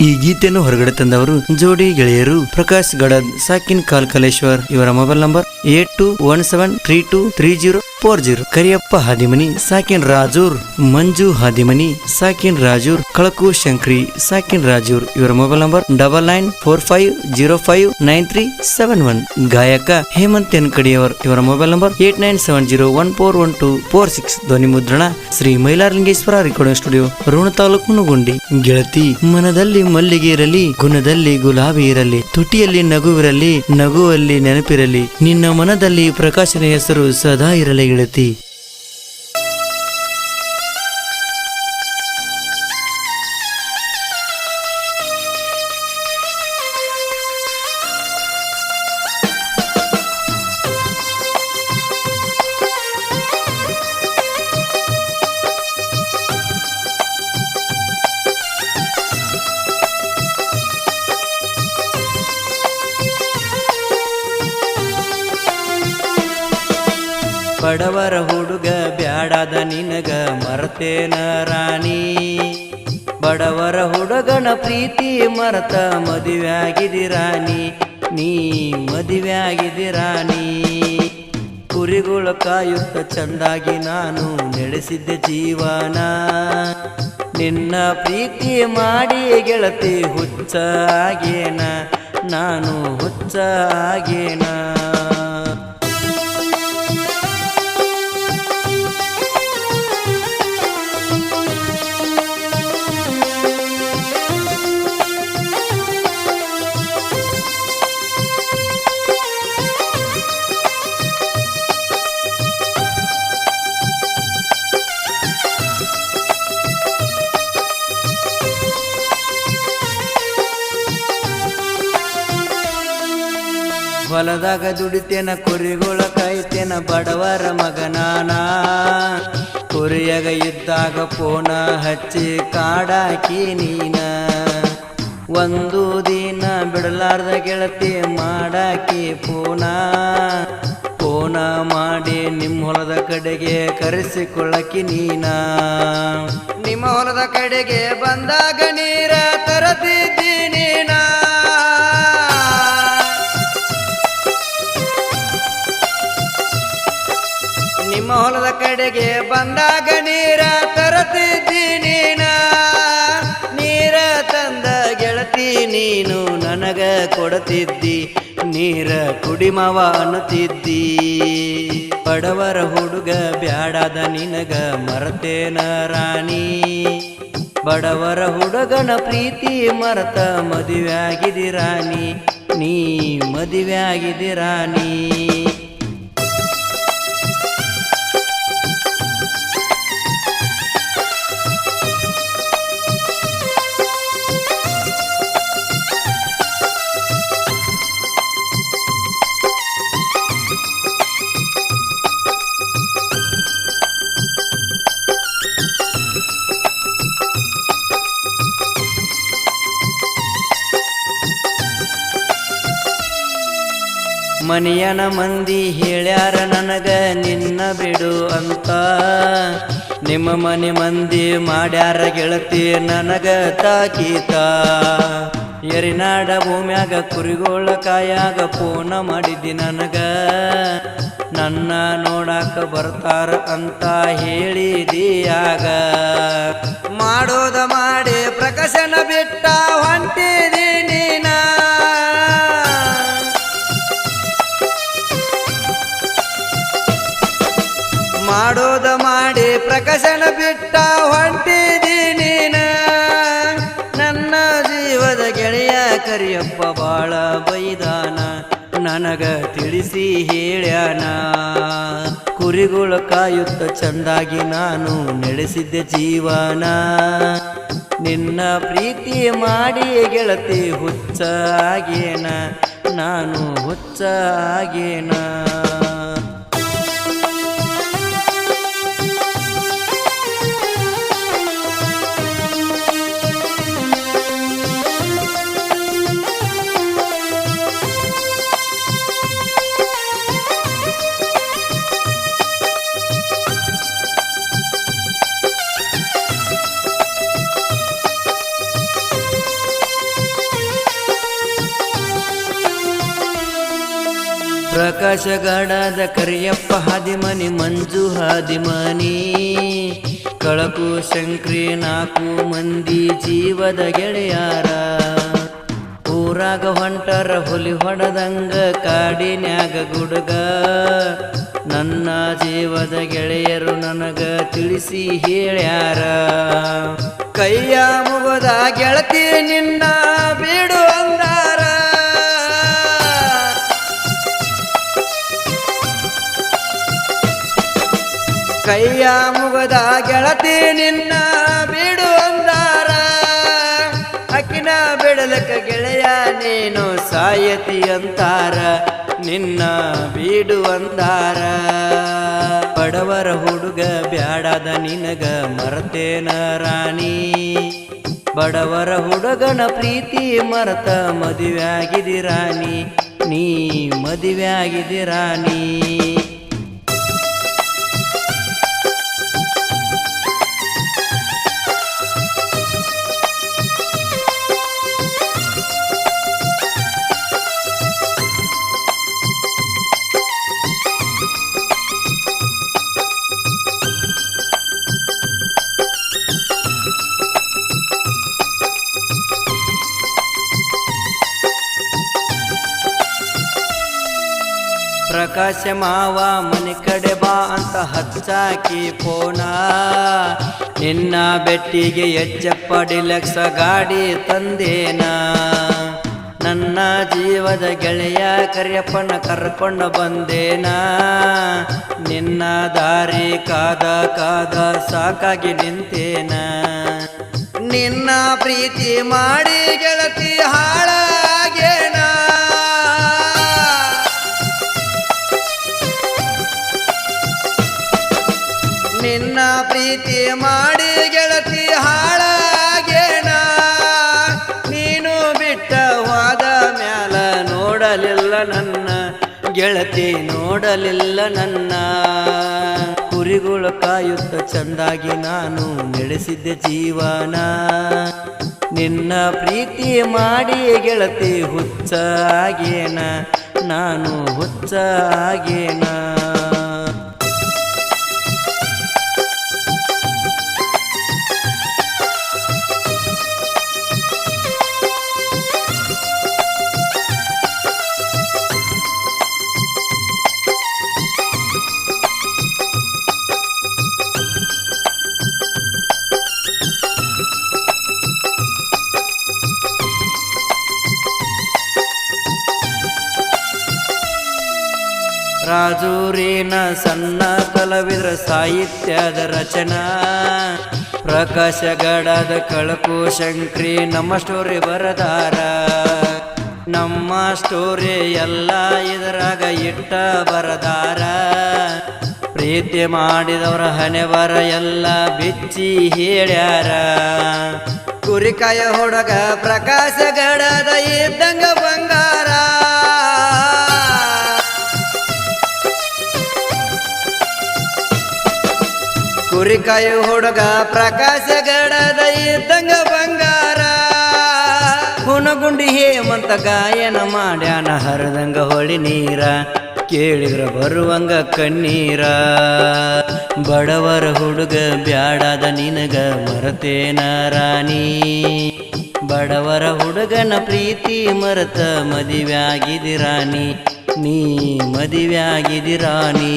ಈ ಗೀತೆಯನ್ನು ಹೊರಗಡೆ ತಂದವರು ಜೋಡಿ ಗೆಳೆಯರು ಪ್ರಕಾಶ್ ಗಡದ್, ಸಾಕಿನ್ ಕಾಲ್ಕಲೇಶ್ವರ್. ಇವರ ಮೊಬೈಲ್ ನಂಬರ್ 8217323040. ಕರಿಯಪ್ಪ ಹಾದಿಮನಿ, ಸಾಕಿನ್ ರಾಜೂರ್, ಮಂಜು ಹಾದಿಮನಿ, ಸಾಕಿನ್ ರಾಜೂರ್, ಕಳಕು ಶಂಕ್ರಿ, ಸಾಕಿನ್ ರಾಜೂರ್. ಇವರ ಮೊಬೈಲ್ ನಂಬರ್ 9945059371. ಗಾಯಕ ಹೇಮಂತ್ ಎನ್ಕಡಿಯವರ್. ಇವರ ಮೊಬೈಲ್ ನಂಬರ್ 8970141246. ಧ್ವನಿ ಮುದ್ರಣ ಶ್ರೀ ಮೈಲಾರಲಿಂಗೇಶ್ವರ ರೆಕಾರ್ಡಿಂಗ್ ಸ್ಟುಡಿಯೋ, ಋಣ ತಾಲೂಕು, ಹುನಗುಂಡಿ. ಗೆಳತಿ, ಮನದಲ್ಲಿ ಮಲ್ಲಿಗೆ ಇರಲಿ, ಗುಣದಲ್ಲಿ ಗುಲಾಬಿ ಇರಲಿ, ತುಟಿಯಲ್ಲಿ ನಗುವಿರಲಿ, ನಗುವಲ್ಲಿ ನೆನಪಿರಲಿ, ನಿನ್ನ ಮನದಲ್ಲಿ ಪ್ರಕಾಶನ ಹೆಸರು ಸದಾ ಇರಲಿ ಗೆಳತಿ. ಬಡವರ ಹುಡುಗ ಬ್ಯಾಡಾದ ನಿನಗ ಮರತೇನ ರಾಣಿ, ಬಡವರ ಹುಡುಗನ ಪ್ರೀತಿ ಮರತ ಮದುವೆಯಾಗಿದಿ ರಾಣಿ, ನೀ ಮದುವೆಯಾಗಿದಿ ರಾಣಿ. ಕುರಿಗಳು ಕಾಯುತ್ತ ಚಂದಾಗಿ ನಾನು ನಡೆಸಿದ್ದೆ ಜೀವನ, ನಿನ್ನ ಪ್ರೀತಿ ಮಾಡಿ ಗೆಳತಿ ಹುಚ್ಚ ಆಗೇನ, ನಾನು ಹುಚ್ಚ ಆಗೇನ. ಹೊಲದಾಗ ದುಡಿತೇನ, ಕುರಿಗಳ ಕಾಯ್ತೇನ, ಬಡವರ ಮಗನಾನ. ಕುರಿಯಾಗ ಇದ್ದಾಗ ಫೋನ ಹಚ್ಚಿ ಕಾಡಾಕಿ ನೀನ, ಒಂದು ದಿನ ಬಿಡಲಾರ್ದ ಗೆಳತಿ ಮಾಡಾಕಿ ಫೋನ. ಫೋನ ಮಾಡಿ ನಿಮ್ಮ ಹೊಲದ ಕಡೆಗೆ ಕರೆಸಿಕೊಳ್ಳಕಿ ನೀನ, ನಿಮ್ಮ ಹೊಲದ ಕಡೆಗೆ ಬಂದಾಗ ನೀರ ತರತಿದ್ದಿ ನೀನ. ನಿಮ್ಮ ಹೊಲದ ಕಡೆಗೆ ಬಂದಾಗ ನೀರ ತರತಿದ್ದಿ ನೀನ, ನೀರ ತಂದ ಗೆಳತಿ ನೀನು ನನಗ ಕೊಡತಿದ್ದಿ, ನೀರ ಕುಡಿಮವ ಅನ್ನುತ್ತಿದ್ದಿ. ಬಡವರ ಹುಡುಗ ಬ್ಯಾಡಾದ ನಿನಗ ಮರತೇನ ರಾಣಿ, ಬಡವರ ಹುಡುಗನ ಪ್ರೀತಿ ಮರತ ಮದುವೆಯಾಗಿದಿ ರಾಣಿ, ನೀ ಮದುವೆಯಾಗಿದಿ ರಾಣಿ. ಮನೆಯನ ಮಂದಿ ಹೇಳ್ಯಾರ ನನಗ ನಿನ್ನ ಬಿಡು ಅಂತ, ನಿಮ್ಮ ಮನೆ ಮಂದಿ ಮಾಡ್ಯಾರ ಗೆಳತಿ ನನಗ ತಾಕೀತ. ಎರಿನಾಡ ಭೂಮ್ಯಾಗ ಕುರಿಗೋಳ ಕಾಯಾಗ ಫೋನ ಮಾಡಿದ್ದಿ ನನಗ, ನನ್ನ ನೋಡಾಕ ಬರ್ತಾರ ಅಂತ ಹೇಳಿದಿಯಾಗ. ಮಾಡೋದ ಮಾಡಿ ಪ್ರಕಾಶನ ಬಿಟ್ಟ ಹೊಂಟಿದಿ ನೀನ, ಮಾಡೋದ ಮಾಡಿ ಪ್ರಕಾಶನ ಬಿಟ್ಟ ಹೊಂಟಿದಿ ನೀನ. ನನ್ನ ಜೀವದ ಗೆಳೆಯ ಕರಿಯಪ್ಪ ಬಾಳ ಬೈದಾನ, ನನಗ ತಿಳಿಸಿ ಹೇಳ್ಯಾನ. ಕುರಿಗಳ ಕಾಯುತ್ತ ಚಂದಾಗಿ ನಾನು ನಡೆಸಿದ್ದೆ ಜೀವನ, ನಿನ್ನ ಪ್ರೀತಿ ಮಾಡಿ ಗೆಳತಿ ಹುಚ್ಚ ಆಗೇನ, ನಾನು ಹುಚ್ಚ ಆಗೇನ. ಪ್ರಕಾಶಗಡದ ಕರಿಯಪ್ಪ ಹಾದಿಮನಿ ಮಂಜು ಹಾದಿಮನಿ ಕಳಕು ಶಂಕ್ರಿ 4 ಮಂದಿ ಜೀವದ ಗೆಳೆಯಾರ ಊರಾಗ ಹೊಂಟರ ಹುಲಿ ಹೊಡೆದಂಗ ಕಾಡಿನ್ಯಾಗ ಗುಡುಗ ನನ್ನ ಜೀವದ ಗೆಳೆಯರು ನನಗ ತಿಳಿಸಿ ಹೇಳ್ಯಾರ ಕೈಯ ಮುಗದ ಗೆಳತಿ ನಿನ್ನ ಬಿಡು ಅಂದಾರ ಕೈಯ ಮುಗದ ಗೆಳತಿ ನಿನ್ನ ಬಿಡು ಅಂದಾರ ಅಕ್ಕಿನ ಬಿಡಲಕ್ಕ ಗೆಳೆಯ ನೀನು ಸಾಯತಿ ಅಂತಾರ ನಿನ್ನ ಬಿಡು ಅಂದಾರ ಬಡವರ ಹುಡುಗ ಬ್ಯಾಡದ ನಿನಗ ಮರತೇನ ರಾಣಿ ಬಡವರ ಹುಡುಗನ ಪ್ರೀತಿ ಮರತ ಮದುವೆಯಾಗಿದಿ ರಾಣಿ ನೀ ಮದುವೆಯಾಗಿದಿ ರಾಣಿ ಪ್ರಕಾಶ ಮಾವ ಮನೆ ಕಡೆ ಬಾ ಅಂತ ಹಚ್ಚಾಕಿ ಫೋನ ನಿನ್ನ ಬೆಟ್ಟಿಗೆ ಎಚ್ಚಪ್ಪ ಡಿಲಕ್ಸ ಗಾಡಿ ತಂದೇನ ನನ್ನ ಜೀವದ ಗೆಳೆಯ ಕರಿಯಪ್ಪನ ಕರ್ಕೊಂಡು ಬಂದೇನ ನಿನ್ನ ದಾರಿ ಕಾದ ಕಾದ ಸಾಕಾಗಿ ನಿಂತೇನ ನಿನ್ನ ಪ್ರೀತಿ ಮಾಡಿ ಗೆಳತಿ ಹಾಳಾಗೇನ ನಿನ್ನ ಪ್ರೀತಿ ಮಾಡಿ ಗೆಳತಿ ಹಾಳಾಗೇನ ನೀನು ಬಿಟ್ಟ ಹೋದ ಮ್ಯಾಲ ನೋಡಲಿಲ್ಲ ನನ್ನ ಗೆಳತಿ ನೋಡಲಿಲ್ಲ ನನ್ನ ಕುರಿಗಳು ಕಾಯುತ್ತ ಚಂದಾಗಿ ನಾನು ನಡೆಸಿದ್ದೆ ಜೀವನ ನಿನ್ನ ಪ್ರೀತಿ ಮಾಡಿ ಗೆಳತಿ ಹುಚ್ಚ ಆಗೇನ ನಾನು ಹುಚ್ಚ ಆಗೇನ ರಾಜೂರಿನ ಸಣ್ಣ ಕಲಾವಿದರ ಸಾಹಿತ್ಯದ ರಚನಾ ಪ್ರಕಾಶಗಡದ ಕಳಕು ಶಂಕ್ರಿ ನಮ್ಮ ಸ್ಟೋರಿ ಬರದಾರ ನಮ್ಮ ಸ್ಟೋರಿ ಎಲ್ಲ ಇದರಾಗ ಇಟ್ಟ ಬರದಾರ ಪ್ರೀತಿ ಮಾಡಿದವರ ಹಣೆ ಬರ ಎಲ್ಲ ಬಿಚ್ಚಿ ಹೇಳ್ಯಾರ ಕುರಿಕಾಯ ಹುಡುಗ ಪ್ರಕಾಶಗಡದ ಇದ್ದಂಗ ಬಂಗಾರ ಕುರಿಕಾಯ ಹುಡುಗ ಪ್ರಕಾಶಗಡದ ಇದ್ದಂಗ ಬಂಗಾರ ಹುನಗುಂಡಿ ಹೇಮಂತ ಗಾಯನ ಮಾಡ್ಯಾನ ಹರಿದಂಗ ಹೊಳಿ ನೀರ ಕೇಳಿದ್ರ ಬರುವಂಗ ಕಣ್ಣೀರ ಬಡವರ ಹುಡುಗ ಬ್ಯಾಡದ ನಿನಗ ಮರತೇನ ರಾಣಿ ಬಡವರ ಹುಡುಗನ ಪ್ರೀತಿ ಮರತ ಮದುವೆಯಾಗಿದಿ ರಾಣಿ ನೀ ಮದುವೆಯಾಗಿದಿ ರಾಣಿ